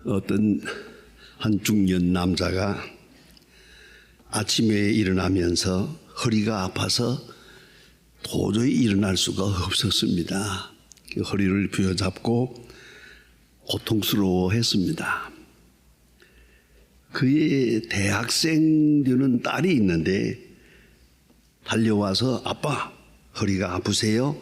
어떤 한 중년 남자가 아침에 일어나면서 허리가 아파서 도저히 일어날 수가 없었습니다. 허리를 부여잡고 고통스러워했습니다. 그의 대학생 되는 딸이 있는데 달려와서 아빠 허리가 아프세요?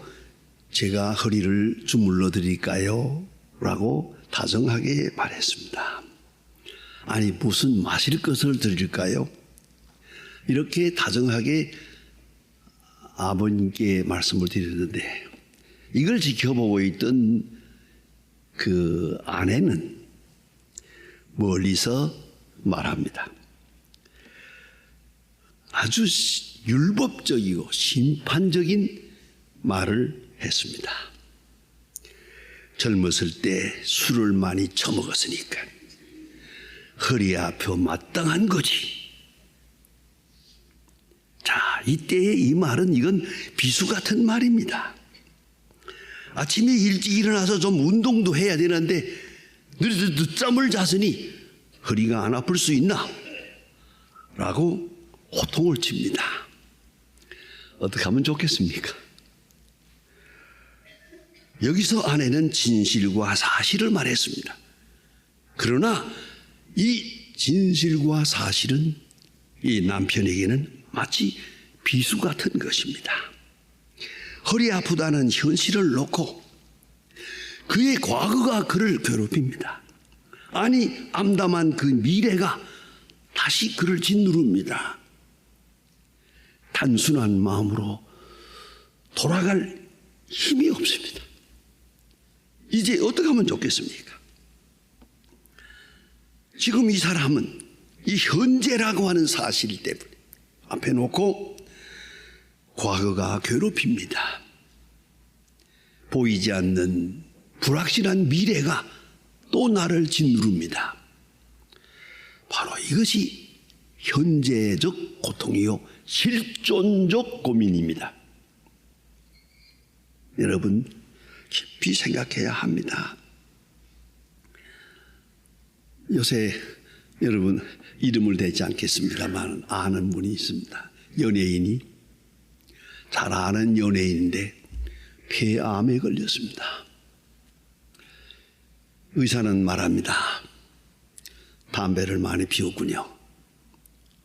제가 허리를 주물러 드릴까요? 라고 다정하게 말했습니다. 아니 무슨 마실 것을 드릴까요? 이렇게 다정하게 아버님께 말씀을 드렸는데 이걸 지켜보고 있던 그 아내는 멀리서 말합니다. 아주 율법적이고 심판적인 말을 했습니다. 젊었을 때 술을 많이 처먹었으니까 허리 아파 마땅한 거지. 자, 이때의 이 말은 이건 비수 같은 말입니다. 아침에 일찍 일어나서 좀 운동도 해야 되는데 늦잠을 잤으니 허리가 안 아플 수 있나? 라고 호통을 칩니다. 어떻게 하면 좋겠습니까? 여기서 아내는 진실과 사실을 말했습니다. 그러나 이 진실과 사실은 이 남편에게는 마치 비수 같은 것입니다. 허리 아프다는 현실을 놓고 그의 과거가 그를 괴롭힙니다. 아니 암담한 그 미래가 다시 그를 짓누릅니다. 단순한 마음으로 돌아갈 힘이 없습니다. 이제 어떻게 하면 좋겠습니까? 지금 이 사람은 이 현재라고 하는 사실 때문에 앞에 놓고 과거가 괴롭힙니다. 보이지 않는 불확실한 미래가 또 나를 짓누릅니다. 바로 이것이 현재적 고통이요 실존적 고민입니다. 여러분 깊이 생각해야 합니다. 요새 여러분 이름을 대지 않겠습니다만 아는 분이 있습니다. 연예인이 잘 아는 연예인인데 폐암에 걸렸습니다. 의사는 말합니다. 담배를 많이 피웠군요.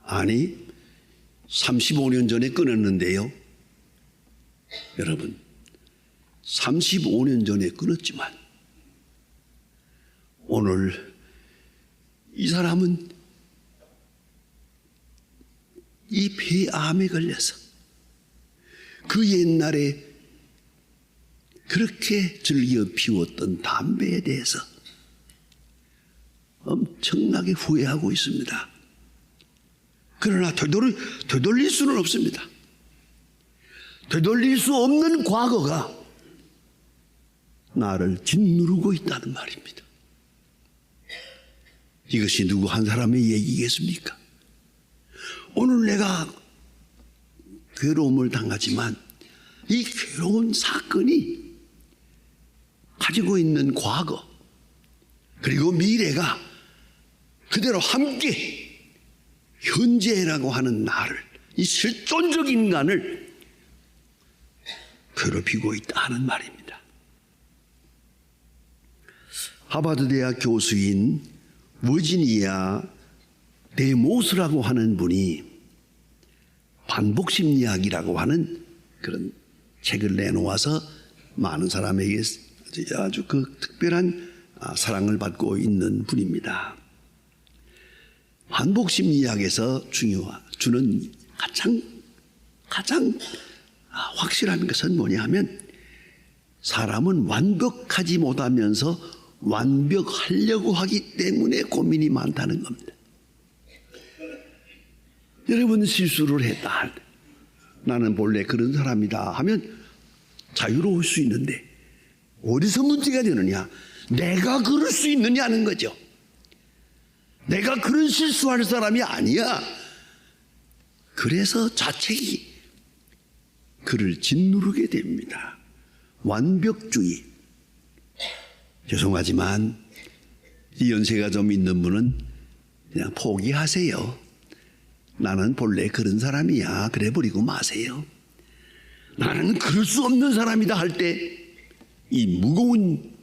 아니 35년 전에 끊었는데요. 여러분 35년 전에 끊었지만 오늘 이 사람은 이 폐암에 걸려서 그 옛날에 그렇게 즐겨 피웠던 담배에 대해서 엄청나게 후회하고 있습니다. 그러나 되돌릴 수는 없습니다. 되돌릴 수 없는 과거가 나를 짓누르고 있다는 말입니다. 이것이 누구 한 사람의 얘기겠습니까? 오늘 내가 괴로움을 당하지만 이 괴로운 사건이 가지고 있는 과거 그리고 미래가 그대로 함께 현재라고 하는 나를 이 실존적 인간을 괴롭히고 있다는 말입니다. 하버드 대학 교수인 버지니아 데모스라고 하는 분이 반복심리학이라고 하는 그런 책을 내놓아서 많은 사람에게 아주 그 특별한 사랑을 받고 있는 분입니다. 반복심리학에서 주는 가장 확실한 것은 뭐냐 하면 사람은 완벽하지 못하면서 완벽하려고 하기 때문에 고민이 많다는 겁니다. 여러분 실수를 했다. 나는 본래 그런 사람이다 하면 자유로울 수 있는데 어디서 문제가 되느냐? 내가 그럴 수 있느냐는 거죠. 내가 그런 실수할 사람이 아니야. 그래서 자책이 그를 짓누르게 됩니다. 완벽주의. 죄송하지만 이 연세가 좀 있는 분은 그냥 포기하세요. 나는 본래 그런 사람이야. 그래 버리고 마세요. 나는 그럴 수 없는 사람이다 할 때 이 무거운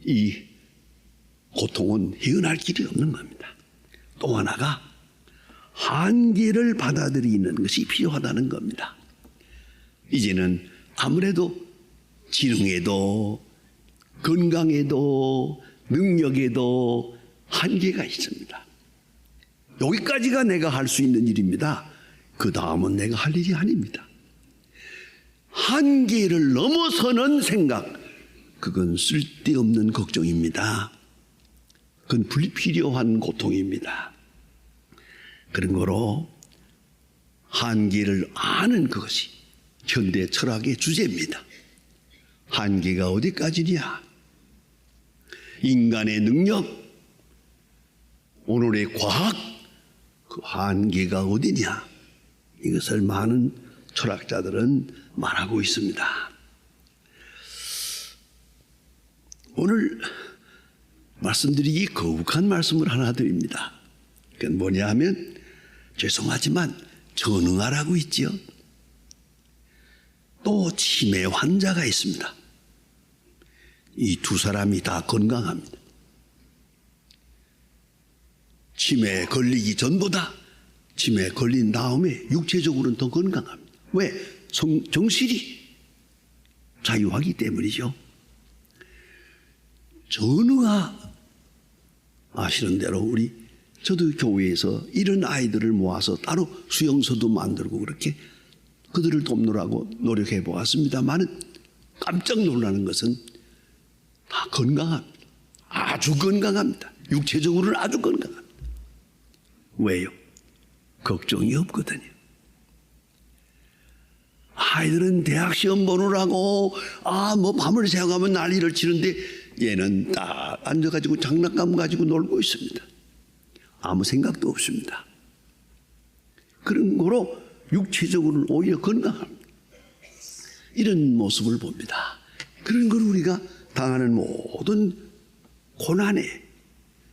이 고통은 헤어날 길이 없는 겁니다. 또 하나가 한계를 받아들이는 것이 필요하다는 겁니다. 이제는 아무래도 지능에도 건강에도 능력에도 한계가 있습니다. 여기까지가 내가 할 수 있는 일입니다. 그 다음은 내가 할 일이 아닙니다. 한계를 넘어서는 생각, 그건 쓸데없는 걱정입니다. 그건 불필요한 고통입니다. 그런 거로 한계를 아는 그것이 현대 철학의 주제입니다. 한계가 어디까지냐? 인간의 능력, 오늘의 과학, 그 한계가 어디냐? 이것을 많은 철학자들은 말하고 있습니다. 오늘 말씀드리기 거북한 말씀을 하나 드립니다. 그건 뭐냐 하면 죄송하지만 전응하라고 있지요. 또 치매 환자가 있습니다. 이 두 사람이 다 건강합니다. 치매에 걸리기 전보다 치매에 걸린 다음에 육체적으로는 더 건강합니다. 왜? 정신이 자유하기 때문이죠. 전우가 아시는 대로 저도 교회에서 이런 아이들을 모아서 따로 수용소도 만들고 그렇게 그들을 돕느라고 노력해 보았습니다만 깜짝 놀라는 것은 다 건강합니다. 아주 건강합니다. 육체적으로는 아주 건강합니다. 왜요? 걱정이 없거든요. 아이들은 대학 시험 보느라고 밤을 새워가면 난리를 치는데 얘는 딱 앉아가지고 장난감 가지고 놀고 있습니다. 아무 생각도 없습니다. 그런 거로 육체적으로는 오히려 건강합니다. 이런 모습을 봅니다. 그런 걸 우리가 당하는 모든 고난에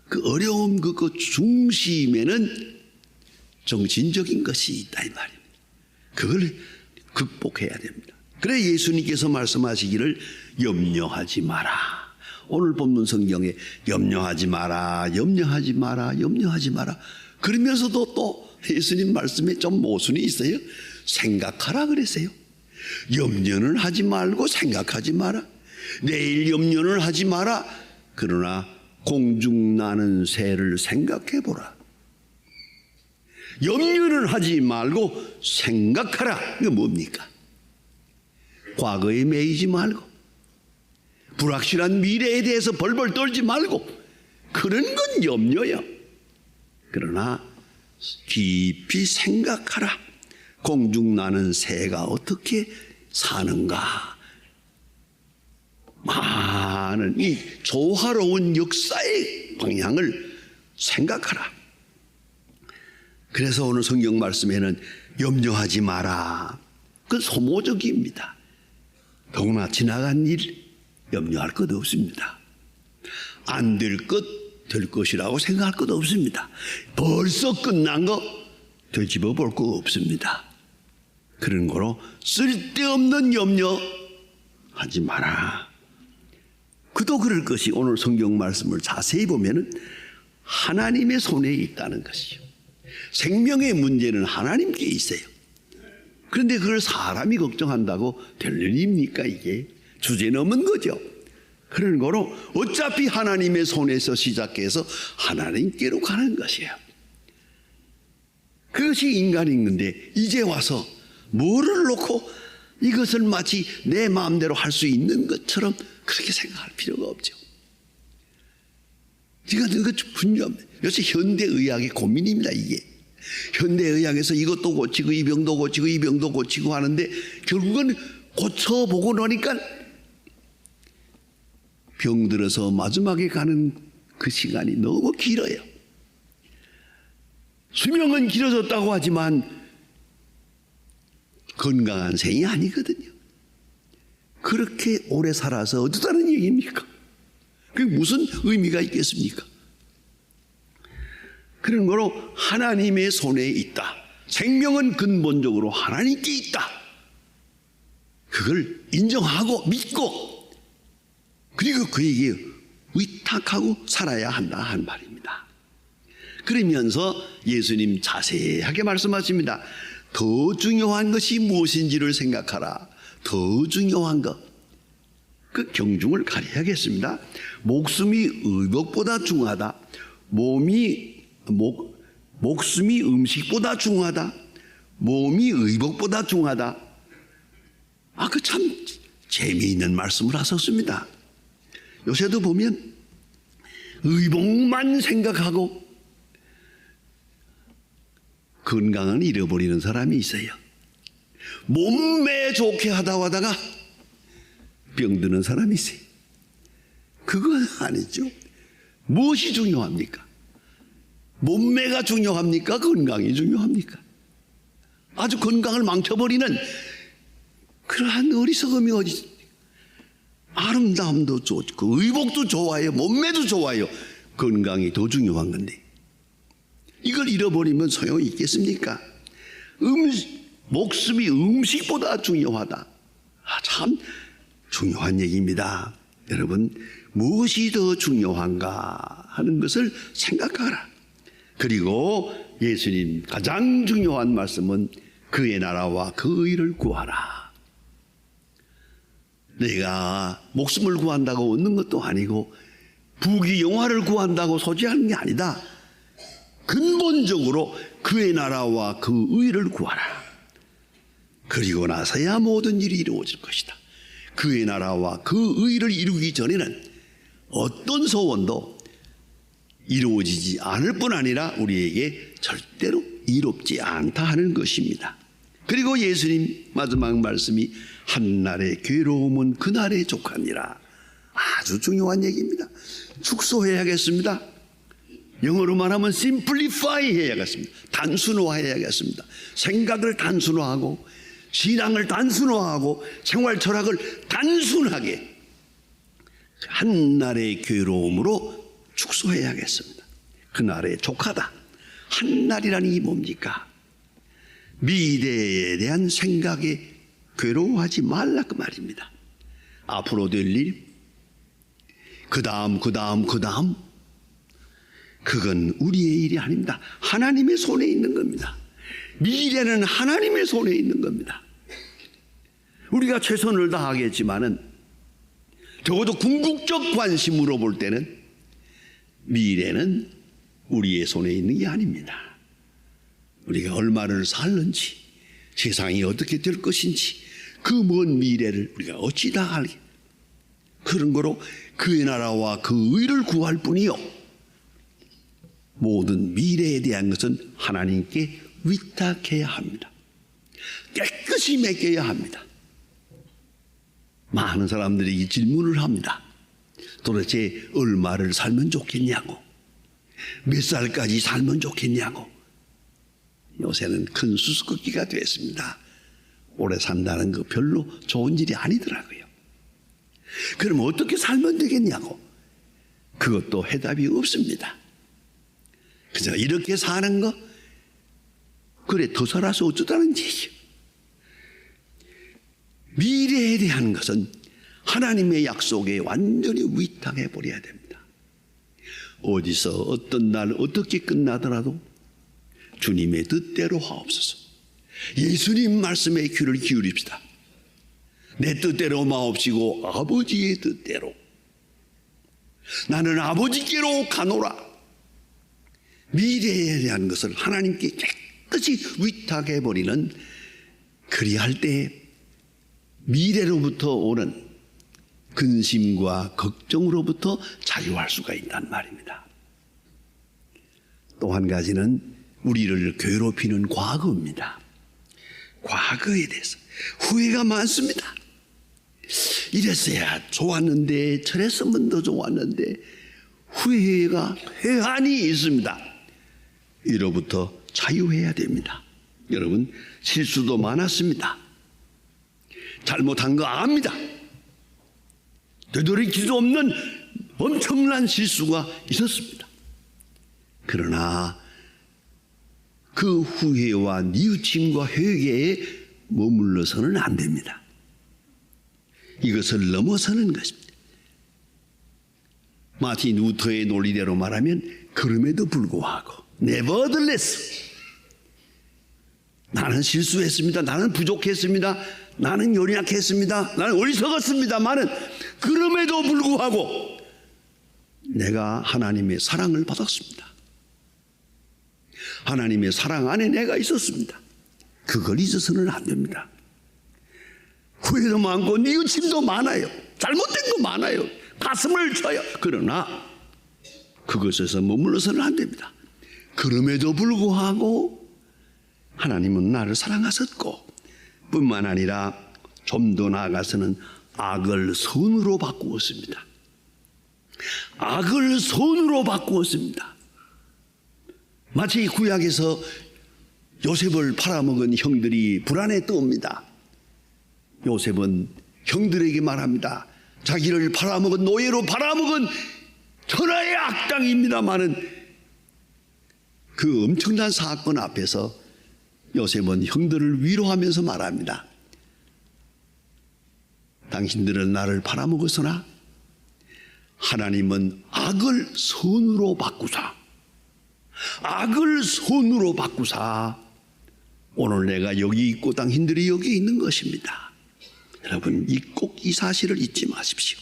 그 어려움 그 중심에는 정신적인 것이 있다 이 말입니다. 그걸 극복해야 됩니다. 그래 예수님께서 말씀하시기를 염려하지 마라. 오늘 본문 성경에 염려하지 마라, 염려하지 마라, 염려하지 마라. 그러면서도 또 예수님 말씀에 좀 모순이 있어요. 생각하라 그랬어요. 염려는 하지 말고 생각하지 마라. 내일 염려는 하지 마라. 그러나 공중 나는 새를 생각해 보라. 염려는 하지 말고 생각하라. 이거 뭡니까? 과거에 매이지 말고 불확실한 미래에 대해서 벌벌 떨지 말고 그런 건 염려요. 그러나 깊이 생각하라. 공중 나는 새가 어떻게 사는가. 많은 이 조화로운 역사의 방향을 생각하라. 그래서 오늘 성경 말씀에는 염려하지 마라. 그건 소모적입니다. 더구나 지나간 일 염려할 것 없습니다. 안 될 것, 될 것이라고 생각할 것 없습니다. 벌써 끝난 거 되짚어 볼 거 없습니다. 그런 거로 쓸데없는 염려하지 마라. 그도 그럴 것이 오늘 성경 말씀을 자세히 보면은 하나님의 손에 있다는 것이죠. 생명의 문제는 하나님께 있어요. 그런데 그걸 사람이 걱정한다고 될 일입니까? 이게 주제 넘은 거죠. 그런 거로 어차피 하나님의 손에서 시작해서 하나님께로 가는 것이에요. 그것이 인간인 건데 이제 와서 뭐를 놓고 이것을 마치 내 마음대로 할 수 있는 것처럼 그렇게 생각할 필요가 없죠. 제가 그거 분명 요새 현대의학의 고민입니다. 이게 현대의학에서 이것도 고치고 이 병도 고치고 이 병도 고치고 하는데 결국은 고쳐보고 나니까 병들어서 마지막에 가는 그 시간이 너무 길어요. 수명은 길어졌다고 하지만 건강한 생이 아니거든요. 그렇게 오래 살아서 어쩌다는 얘기입니까? 그게 무슨 의미가 있겠습니까? 그런 거로 하나님의 손에 있다. 생명은 근본적으로 하나님께 있다. 그걸 인정하고 믿고 그리고 그에게 위탁하고 살아야 한다 한 말입니다. 그러면서 예수님 자세하게 말씀하십니다. 더 중요한 것이 무엇인지를 생각하라. 더 중요한 것. 그 경중을 가려야겠습니다. 목숨이 의복보다 중하다. 목숨이 음식보다 중하다. 몸이 의복보다 중하다. 그 참 재미있는 말씀을 하셨습니다. 요새도 보면 의복만 생각하고 건강을 잃어버리는 사람이 있어요. 몸매 좋게 하다가 병드는 사람이 있어요. 그건 아니죠. 무엇이 중요합니까? 몸매가 중요합니까? 건강이 중요합니까? 아주 건강을 망쳐버리는 그러한 어리석음이 어디 있습니까? 아름다움도 좋고 의복도 좋아요. 몸매도 좋아요. 건강이 더 중요한 건데 이걸 잃어버리면 소용이 있겠습니까? 목숨이 음식보다 중요하다. 참 중요한 얘기입니다. 여러분 무엇이 더 중요한가 하는 것을 생각하라. 그리고 예수님 가장 중요한 말씀은 그의 나라와 그 의를 구하라. 내가 목숨을 구한다고 얻는 것도 아니고 부귀영화를 구한다고 소지하는 게 아니다. 근본적으로 그의 나라와 그 의를 구하라. 그리고 나서야 모든 일이 이루어질 것이다. 그의 나라와 그 의를 이루기 전에는 어떤 소원도 이루어지지 않을 뿐 아니라 우리에게 절대로 이롭지 않다 하는 것입니다. 그리고 예수님 마지막 말씀이 한날의 괴로움은 그날에 족하니라. 아주 중요한 얘기입니다. 축소해야겠습니다. 영어로 말하면 simplify 해야겠습니다. 단순화해야겠습니다. 생각을 단순화하고 신앙을 단순화하고 생활 철학을 단순하게 한날의 괴로움으로 축소해야겠습니다. 그날에 족하다. 한날이라니 뭡니까? 미래에 대한 생각에 괴로워하지 말라 그 말입니다. 앞으로 될 일, 그 다음 그건 우리의 일이 아닙니다. 하나님의 손에 있는 겁니다. 미래는 하나님의 손에 있는 겁니다. 우리가 최선을 다하겠지만은 적어도 궁극적 관심으로 볼 때는 미래는 우리의 손에 있는 게 아닙니다. 우리가 얼마를 살는지 세상이 어떻게 될 것인지 그 먼 미래를 우리가 어찌 다 알게. 그런 거로 그의 나라와 그 의를 구할 뿐이요 모든 미래에 대한 것은 하나님께 위탁해야 합니다. 깨끗이 맡겨야 합니다. 많은 사람들이 이 질문을 합니다. 도대체 얼마를 살면 좋겠냐고, 몇 살까지 살면 좋겠냐고. 요새는 큰 수수께끼가 됐습니다. 오래 산다는 거 별로 좋은 일이 아니더라고요. 그럼 어떻게 살면 되겠냐고. 그것도 해답이 없습니다. 그저 이렇게 사는 거, 그래 더 살아서 어쩌다는 얘기예요. 미래에 대한 것은 하나님의 약속에 완전히 위탁해 버려야 됩니다. 어디서 어떤 날 어떻게 끝나더라도 주님의 뜻대로 하옵소서. 예수님 말씀에 귀를 기울입시다. 내 뜻대로 마옵시고 아버지의 뜻대로. 나는 아버지께로 가노라. 미래에 대한 것을 하나님께 깨끗이 위탁해 버리는, 그리할 때 미래로부터 오는 근심과 걱정으로부터 자유할 수가 있단 말입니다. 또 한 가지는 우리를 괴롭히는 과거입니다. 과거에 대해서 후회가 많습니다. 이랬어야 좋았는데, 저랬으면 더 좋았는데, 회한이 있습니다. 이로부터 자유해야 됩니다. 여러분, 실수도 많았습니다. 잘못한 거 압니다. 되돌이킬 수 없는 엄청난 실수가 있었습니다. 그러나 그 후회와 뉘우침과 회개에 머물러서는 안 됩니다. 이것을 넘어서는 것입니다. 마틴 루터의 논리대로 말하면 그럼에도 불구하고 nevertheless 나는 실수했습니다. 나는 부족했습니다. 나는 연약했습니다. 나는 어리석었습니다만은 그럼에도 불구하고 내가 하나님의 사랑을 받았습니다. 하나님의 사랑 안에 내가 있었습니다. 그걸 잊어서는 안 됩니다. 후회도 많고 뉘우침도 많아요. 잘못된 거 많아요. 가슴을 쳐요. 그러나 그것에서 머물러서는 안 됩니다. 그럼에도 불구하고 하나님은 나를 사랑하셨고 뿐만 아니라 좀 더 나아가서는 악을 선으로 바꾸었습니다. 악을 선으로 바꾸었습니다. 마치 구약에서 요셉을 팔아먹은 형들이 불안에 떠옵니다. 요셉은 형들에게 말합니다. 자기를 팔아먹은 노예로 팔아먹은 천하의 악당입니다마는 그 엄청난 사건 앞에서 요셉은 형들을 위로하면서 말합니다. 당신들은 나를 팔아먹었으나 하나님은 악을 선으로 바꾸사 악을 선으로 바꾸사 오늘 내가 여기 있고 당신들이 여기 있는 것입니다. 여러분 꼭 이 사실을 잊지 마십시오.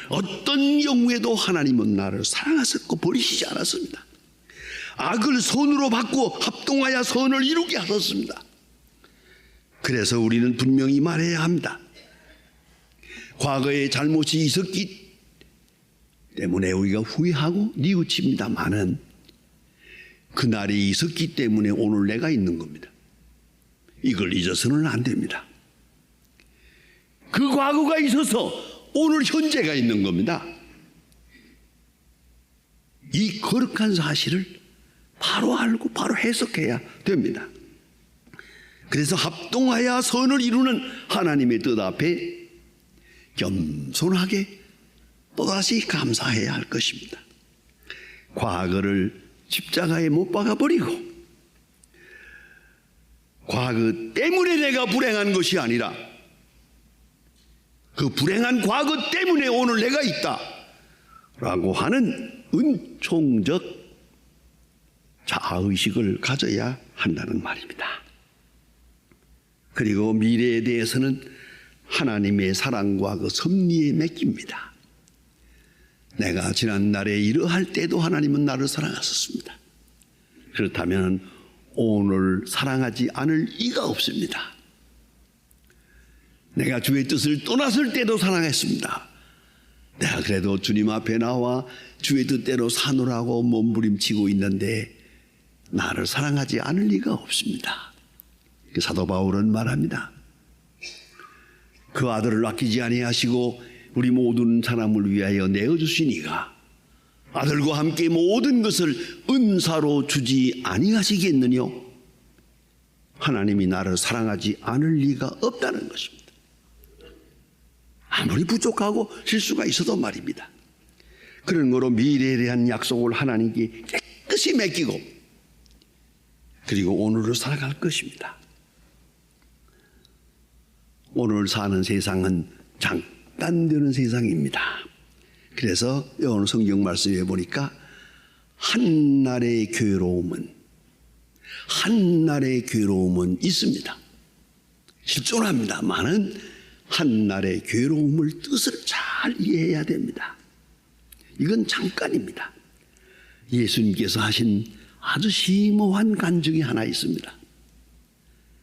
어떤 경우에도 하나님은 나를 사랑하셨고 버리시지 않았습니다. 악을 선으로 바꾸어 합동하여 선을 이루게 하셨습니다. 그래서 우리는 분명히 말해야 합니다. 과거에 잘못이 있었기 때문에 우리가 후회하고 뉘우칩니다마는 그날이 있었기 때문에 오늘 내가 있는 겁니다. 이걸 잊어서는 안 됩니다. 그 과거가 있어서 오늘 현재가 있는 겁니다. 이 거룩한 사실을 바로 알고 바로 해석해야 됩니다. 그래서 합동하여 선을 이루는 하나님의 뜻 앞에 겸손하게 또다시 감사해야 할 것입니다. 과거를 십자가에 못 박아버리고 과거 때문에 내가 불행한 것이 아니라 그 불행한 과거 때문에 오늘 내가 있다 라고 하는 은총적 자아의식을 가져야 한다는 말입니다. 그리고 미래에 대해서는 하나님의 사랑과 그 섭리에 맡깁니다. 내가 지난날에 이러할 때도 하나님은 나를 사랑하셨습니다. 그렇다면 오늘 사랑하지 않을 이가 없습니다. 내가 주의 뜻을 떠났을 때도 사랑했습니다. 내가 그래도 주님 앞에 나와 주의 뜻대로 사노라고 몸부림치고 있는데 나를 사랑하지 않을 리가 없습니다. 사도 바울은 말합니다. 그 아들을 아끼지 아니하시고 우리 모든 사람을 위하여 내어주신 이가 아들과 함께 모든 것을 은사로 주지 아니하시겠느냐? 하나님이 나를 사랑하지 않을 리가 없다는 것입니다. 아무리 부족하고 실수가 있어도 말입니다. 그런 거로 미래에 대한 약속을 하나님께 깨끗이 맡기고 그리고 오늘을 살아갈 것입니다. 오늘 사는 세상은 잠깐 되는 세상입니다. 그래서 오늘 성경 말씀에 보니까 한날의 괴로움은 있습니다. 실존합니다만은 한날의 괴로움을 뜻을 잘 이해해야 됩니다. 이건 잠깐입니다. 예수님께서 하신 아주 심오한 간증이 하나 있습니다.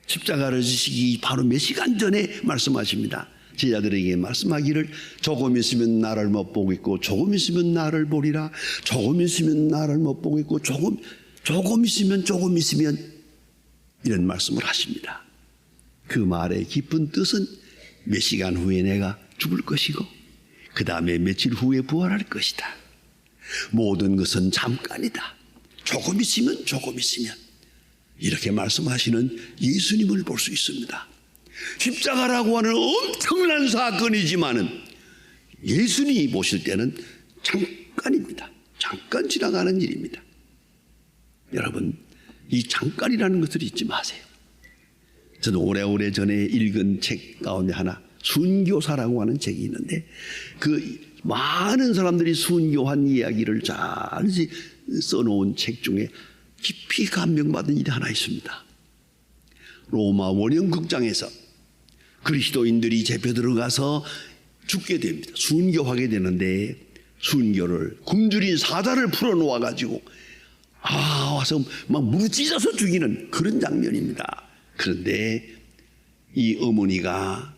십자가를 지시기 바로 몇 시간 전에 말씀하십니다. 제자들에게 말씀하기를 조금 있으면 나를 못 보겠고 조금 있으면 나를 보리라. 조금 있으면 나를 못 보겠고 조금 있으면 이런 말씀을 하십니다. 그 말의 깊은 뜻은 몇 시간 후에 내가 죽을 것이고 그 다음에 며칠 후에 부활할 것이다. 모든 것은 잠깐이다. 조금 있으면 이렇게 말씀하시는 예수님을 볼 수 있습니다. 십자가라고 하는 엄청난 사건이지만은 예수님이 보실 때는 잠깐입니다. 잠깐 지나가는 일입니다. 여러분, 이 잠깐이라는 것을 잊지 마세요. 저도 오래오래 전에 읽은 책 가운데 하나, 순교사라고 하는 책이 있는데, 그 많은 사람들이 순교한 이야기를 잘 써놓은 책 중에 깊이 감명받은 일이 하나 있습니다. 로마 원형극장에서 그리스도인들이 잡혀 들어가서 죽게 됩니다. 순교하게 되는데, 순교를 굶주린 사자를 풀어놓아 가지고 와서 막 무릎 찢어서 죽이는 그런 장면입니다. 그런데 이 어머니가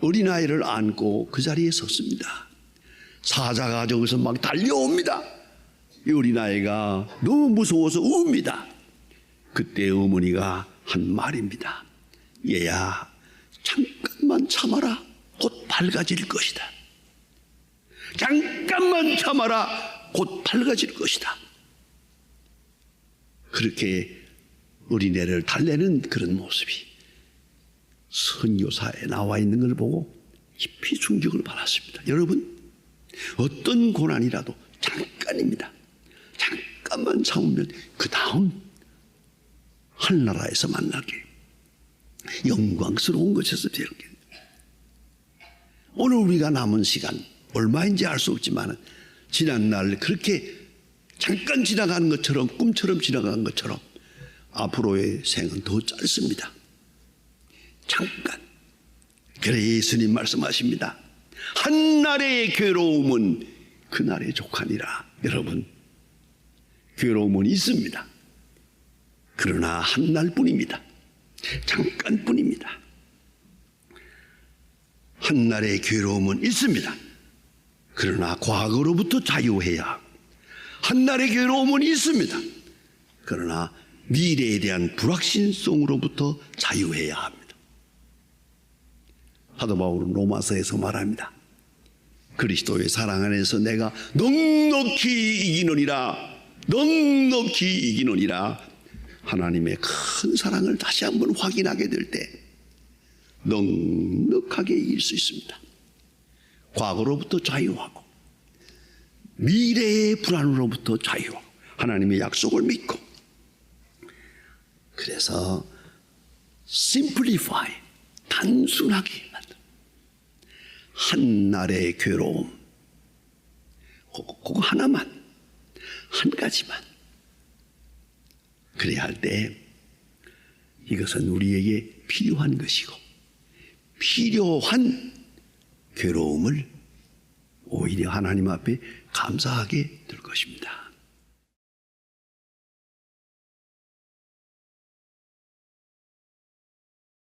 어린아이를 안고 그 자리에 섰습니다. 사자가 저기서 막 달려옵니다. 이 어린아이가 너무 무서워서 웁니다. 그때 어머니가 한 말입니다. 얘야, 잠깐만 참아라. 곧 밝아질 것이다. 잠깐만 참아라. 곧 밝아질 것이다. 그렇게 어린애를 달래는 그런 모습이 선교사에 나와 있는 걸 보고 깊이 충격을 받았습니다. 여러분, 어떤 고난이라도 잠깐입니다. 잠깐만 참으면 그 다음 하늘나라에서 만나게 영광스러운 것에서 되게. 오늘 우리가 남은 시간 얼마인지 알 수 없지만 지난날 그렇게 잠깐 지나가는 것처럼, 꿈처럼 지나가는 것처럼 앞으로의 생은 더 짧습니다. 잠깐. 그래 예수님 말씀하십니다. 한날의 괴로움은 그날의 족하니라. 여러분, 괴로움은 있습니다. 그러나 한날뿐입니다. 잠깐뿐입니다. 한날의 괴로움은 있습니다. 그러나 과거로부터 자유해야 하고, 한날의 괴로움은 있습니다. 그러나 미래에 대한 불확실성으로부터 자유해야 합니다. 사도 바울은 로마서에서 말합니다. 그리스도의 사랑 안에서 내가 넉넉히 이기노니라. 넉넉히 이기노니라. 하나님의 큰 사랑을 다시 한번 확인하게 될 때 넉넉하게 이길 수 있습니다. 과거로부터 자유하고 미래의 불안으로부터 자유하고 하나님의 약속을 믿고, 그래서 simplify, 단순하게 만든 한날의 괴로움, 그거 하나만, 한 가지만. 그래야 할 때 이것은 우리에게 필요한 것이고, 필요한 괴로움을 오히려 하나님 앞에 감사하게 될 것입니다.